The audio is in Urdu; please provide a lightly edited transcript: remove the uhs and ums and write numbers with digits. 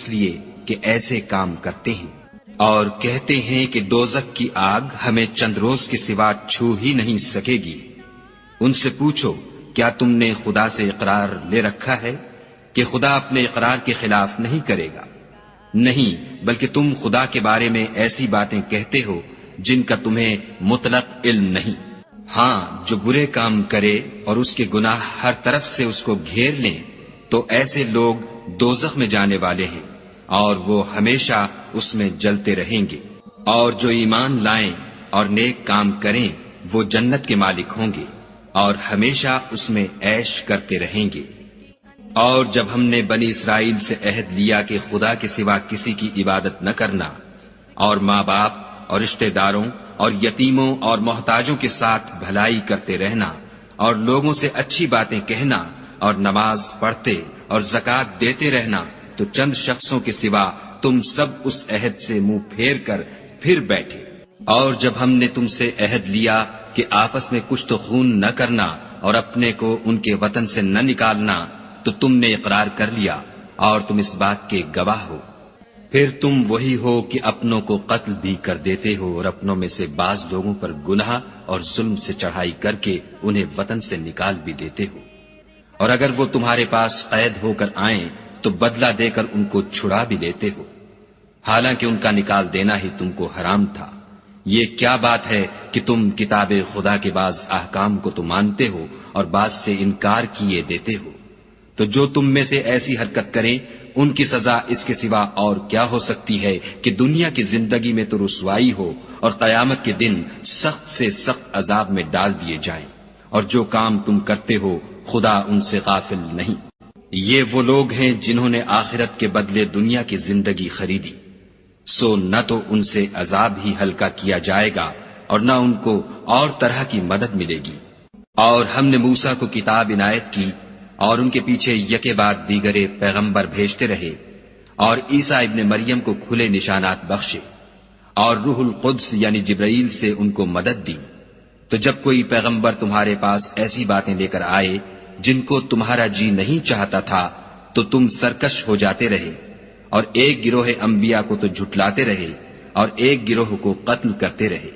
اس لیے کہ ایسے کام کرتے ہیں، اور کہتے ہیں کہ دوزخ کی آگ ہمیں چند روز کے سوا چھو ہی نہیں سکے گی۔ ان سے پوچھو کیا تم نے خدا سے اقرار لے رکھا ہے کہ خدا اپنے اقرار کے خلاف نہیں کرے گا؟ نہیں، بلکہ تم خدا کے بارے میں ایسی باتیں کہتے ہو جن کا تمہیں مطلق علم نہیں۔ ہاں، جو برے کام کرے اور اس کے گناہ ہر طرف سے اس کو گھیر لیں تو ایسے لوگ دوزخ میں جانے والے ہیں اور وہ ہمیشہ اس میں جلتے رہیں گے، اور جو ایمان لائیں اور نیک کام کریں وہ جنت کے مالک ہوں گے اور ہمیشہ اس میں عیش کرتے رہیں گے۔ اور جب ہم نے بنی اسرائیل سے عہد لیا کہ خدا کے سوا کسی کی عبادت نہ کرنا، اور ماں باپ اور رشتہ داروں اور یتیموں اور محتاجوں کے ساتھ بھلائی کرتے رہنا، اور لوگوں سے اچھی باتیں کہنا، اور نماز پڑھتے اور زکوٰۃ دیتے رہنا، تو چند شخصوں کے سوا تم سب اس عہد سے منہ پھیر کر پھر بیٹھے۔ اور جب ہم نے تم سے عہد لیا کہ آپس میں کشت و خون نہ کرنا اور اپنے کو ان کے وطن سے نہ نکالنا، تو تم نے اقرار کر لیا اور تم اس بات کے گواہ ہو۔ پھر تم وہی ہو کہ اپنوں کو قتل بھی کر دیتے ہو اور اپنوں میں سے بعض لوگوں پر گناہ اور ظلم سے چڑھائی کر کے انہیں وطن سے نکال بھی دیتے ہو، اور اگر وہ تمہارے پاس قید ہو کر آئیں تو بدلہ دے کر ان کو چھڑا بھی لیتے ہو، حالانکہ ان کا نکال دینا ہی تم کو حرام تھا۔ یہ کیا بات ہے کہ تم کتاب خدا کے بعض احکام کو تو مانتے ہو اور بعض سے انکار کیے دیتے ہو؟ تو جو تم میں سے ایسی حرکت کریں ان کی سزا اس کے سوا اور کیا ہو سکتی ہے کہ دنیا کی زندگی میں تو رسوائی ہو اور قیامت کے دن سخت سے سخت عذاب میں ڈال دیے جائیں، اور جو کام تم کرتے ہو خدا ان سے غافل نہیں۔ یہ وہ لوگ ہیں جنہوں نے آخرت کے بدلے دنیا کی زندگی خریدی، سو نہ تو ان سے عذاب ہی ہلکا کیا جائے گا اور نہ ان کو اور طرح کی مدد ملے گی۔ اور ہم نے موسیٰ کو کتاب عنایت کی اور ان کے پیچھے یکے بعد دیگرے پیغمبر بھیجتے رہے، اور عیسیٰ ابن مریم کو کھلے نشانات بخشے، اور روح القدس یعنی جبرائیل سے ان کو مدد دی۔ تو جب کوئی پیغمبر تمہارے پاس ایسی باتیں لے کر آئے جن کو تمہارا جی نہیں چاہتا تھا تو تم سرکش ہو جاتے رہے، اور ایک گروہ انبیاء کو تو جھٹلاتے رہے اور ایک گروہ کو قتل کرتے رہے۔